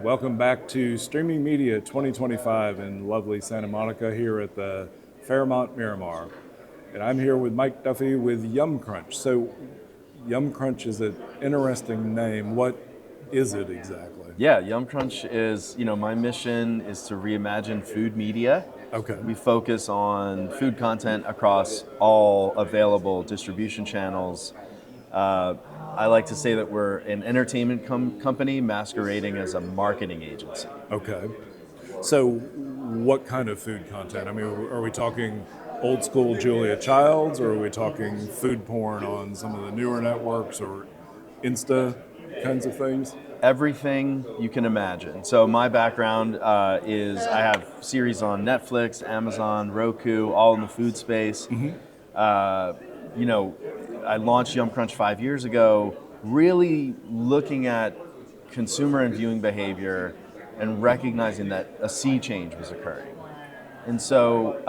Welcome back to Streaming Media 2025 in lovely Santa Monica here at the Fairmont Miramar. And I'm here with Mike Duffy with YumCrunch. So YumCrunch is an interesting name. What is it exactly? Yeah, YumCrunch is, my mission is to reimagine food media. Okay. We focus on food content across all available distribution channels. I like to say that we're an entertainment company masquerading as a marketing agency. Okay. So what kind of food content? I mean, are we talking old school Julia Childs, or are we talking food porn on some of the newer networks or Insta kinds of things? Everything you can imagine. So my background is I have series on Netflix, Amazon, Roku, all in the food space. I launched YumCrunch 5 years ago, really looking at consumer and viewing behavior and recognizing that a sea change was occurring. And so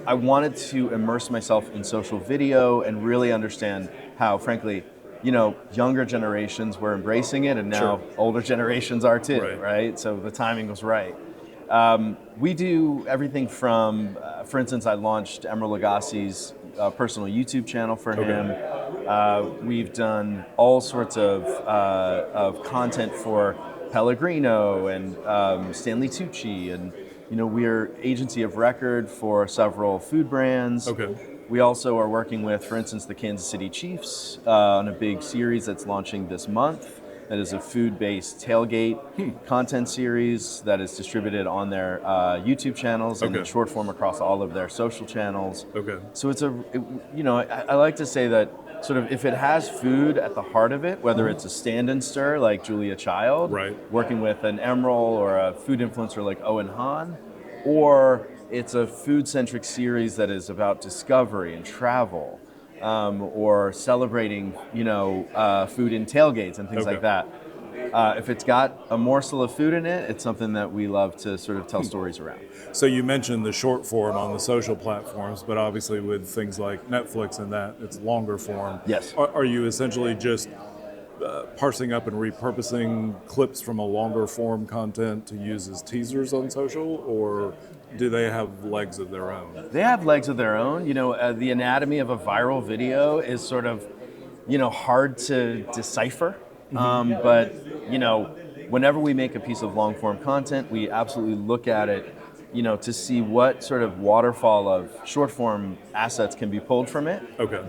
I wanted to immerse myself in social video and really understand how, frankly, younger generations were embracing it, and now older generations are too, right? So the timing was right. We do everything from, for instance, I launched Emeril Lagasse's personal YouTube channel for him. We've done all sorts of content for Pellegrino and Stanley Tucci, and we're agency of record for several food brands. Okay. We also are working with, for instance, the Kansas City Chiefs on a big series that's launching this month. That is a food-based tailgate content series that is distributed on their YouTube channels and in short form across all of their social channels. Okay. So I like to say that sort of if it has food at the heart of it, whether it's a stand and stir like Julia Child, working with an Emeril or a food influencer like Owen Hahn, or it's a food-centric series that is about discovery and travel, or celebrating, food in tailgates and things like that. If it's got a morsel of food in it, it's something that we love to sort of tell stories around. So you mentioned the short form on the social platforms, but obviously with things like Netflix and that, it's longer form. Yes. Are you essentially just parsing up and repurposing clips from a longer form content to use as teasers on social, or do they have legs of their own? They have legs of their own. The anatomy of a viral video is sort of, hard to decipher. But, whenever we make a piece of long form content, we absolutely look at it, to see what sort of waterfall of short form assets can be pulled from it. Okay.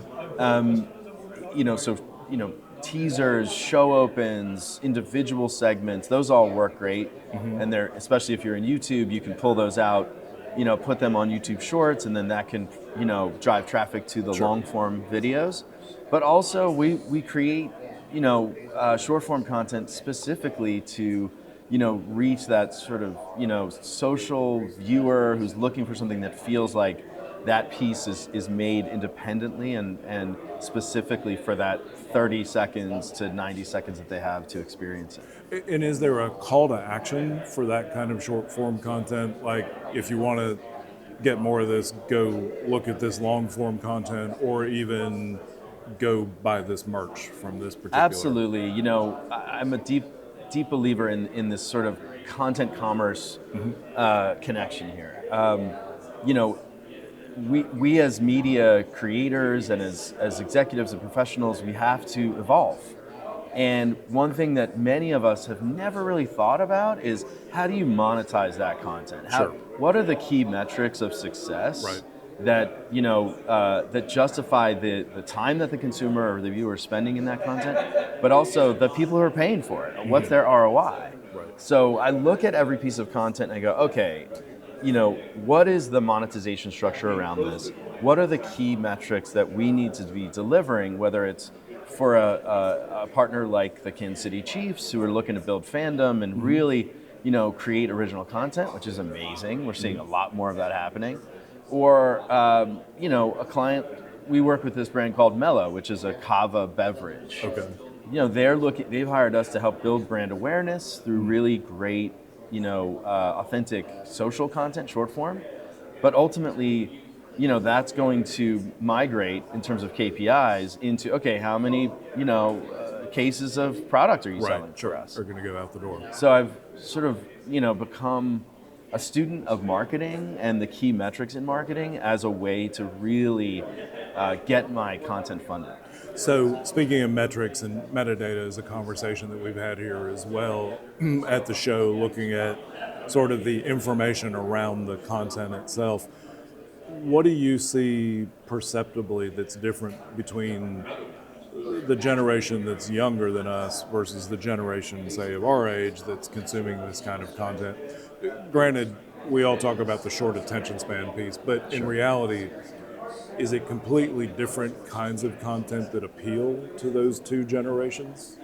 Teasers, show opens, individual segments, those all work great. And they're, especially if you're in YouTube, you can pull those out, put them on YouTube Shorts, and then that can, drive traffic to the long form videos. But also we create, short form content specifically to, reach that sort of, social viewer who's looking for something that feels like that piece is made independently and specifically for that 30 seconds to 90 seconds that they have to experience it. And is there a call to action for that kind of short form content? Like, if you want to get more of this, go look at this long form content, or even go buy this merch from this particular? Absolutely. I'm a deep believer in this sort of content commerce connection here. We as media creators and as executives and professionals, we have to evolve. And one thing that many of us have never really thought about is, how do you monetize that content? What are the key metrics of success that that justify the time that the consumer or the viewer is spending in that content, but also the people who are paying for it? What's their ROI? So I look at every piece of content and I go, okay, what is the monetization structure around this? What are the key metrics that we need to be delivering, whether it's for a partner like the Kansas City Chiefs, who are looking to build fandom and really, create original content, which is amazing. We're seeing a lot more of that happening. Or, a client, we work with this brand called Mellow, which is a kava beverage. Okay. They've hired us to help build brand awareness through really great, authentic social content, short form. But ultimately, that's going to migrate in terms of KPIs into, okay, how many, cases of product are you selling Right, for sure. us? Are going to go out the door. So I've sort of, become a student of marketing and the key metrics in marketing as a way to really get my content funded. So speaking of metrics, and metadata is a conversation that we've had here as well at the show, looking at sort of the information around the content itself. What do you see perceptibly that's different between the generation that's younger than us versus the generation, say, of our age that's consuming this kind of content? Granted, we all talk about the short attention span piece, but in reality, is it completely different kinds of content that appeal to those two generations?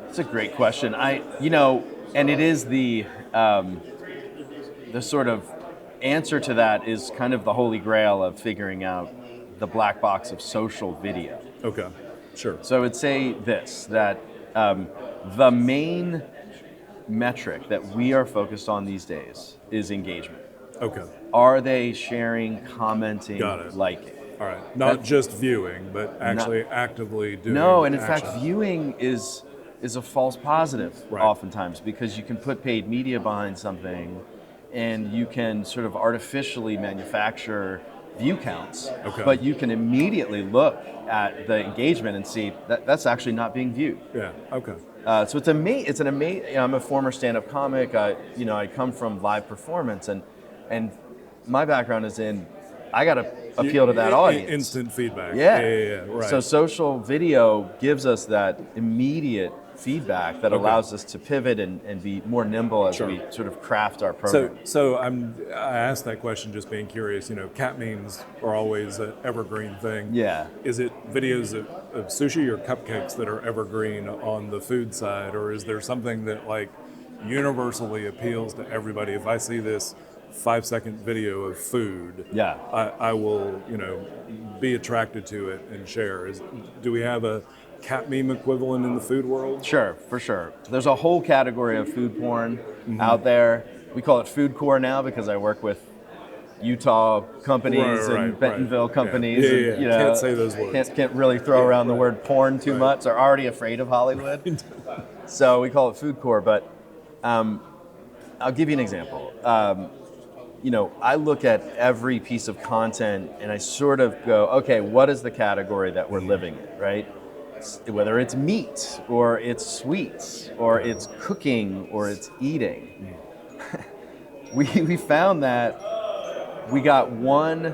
It's a great question. And it is the sort of answer to that is kind of the holy grail of figuring out the black box of social video. Okay, sure. So I would say this, that the main metric that we are focused on these days is engagement. Okay, Are they sharing, commenting, got it. liking? All right. Not just viewing, but actually actively doing. No, and in action. fact, viewing is a false positive Right. oftentimes, because you can put paid media behind something and you can sort of artificially manufacture view counts, Okay. but you can immediately look at the engagement and see that that's actually not being viewed. Yeah. Okay. So it's an amazing. I'm a former stand-up comic. I come from live performance, and my background is in. I got to appeal to that audience. Instant feedback. Yeah. Right. So social video gives us that immediate feedback that allows us to pivot and be more nimble as we sort of craft our program. So I asked that question just being curious. Cat memes are always an evergreen thing. Yeah. Is it videos of sushi or cupcakes that are evergreen on the food side, or is there something that like universally appeals to everybody? If I see this 5-second video of food, Yeah. I will be attracted to it and share. Do we have a cat meme equivalent in the food world? Sure, for sure. There's a whole category of food porn out there. We call it food core now because I work with Utah companies and Bentonville companies. Yeah. And, Can't say those words. Can't really throw around the word porn too much. They're already afraid of Hollywood. So we call it food core. But I'll give you an example. I look at every piece of content and I sort of go, okay, what is the category that we're living in, right? Whether it's meat or it's sweets or it's cooking or it's eating. we found that we got one,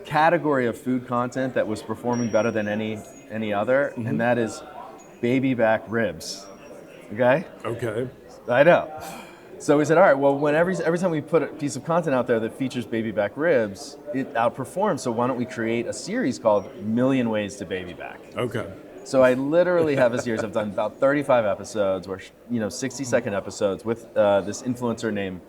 category of food content that was performing better than any other, and that is baby back ribs. Okay? Okay. I know. So we said, all right, well, every time we put a piece of content out there that features baby back ribs, it outperforms. So why don't we create a series called Million Ways to Baby Back? Okay. So I literally have a series. I've done about 35 episodes, or 60-second episodes with this influencer named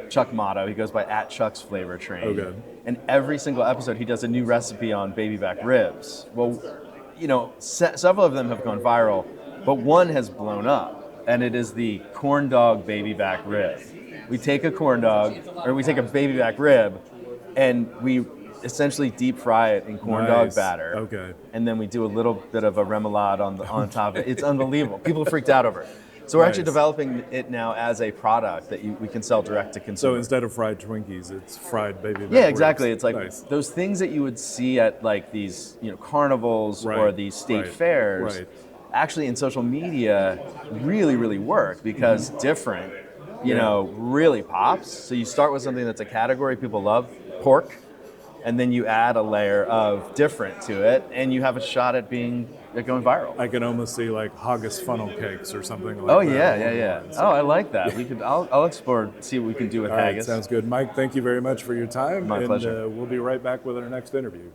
Chuck Motto. He goes by @Chuck's Flavor Train. Okay. And every single episode, he does a new recipe on baby back ribs. Well, several of them have gone viral, but one has blown up. And it is the corn dog baby back rib. We take a baby back rib, and we essentially deep fry it in corn dog batter. Okay. And then we do a little bit of a remoulade on top of it. It's unbelievable. People freaked out over it. So we're actually developing it now as a product that we can sell direct to consumer. So instead of fried Twinkies, it's fried baby back Yeah, ribs. exactly. It's like Nice. those things that you would see at like these carnivals or these state fairs. Right. Actually in social media really, really work because different, really pops. So you start with something that's a category people love, pork, and then you add a layer of different to it, and you have a shot at going viral. I can almost see like haggis funnel cakes or something like Oh that. yeah. Oh, I like that. I'll explore, see what we can do with All right, haggis. sounds good. Mike, thank you very much for your time. My pleasure. We'll be right back with our next interview.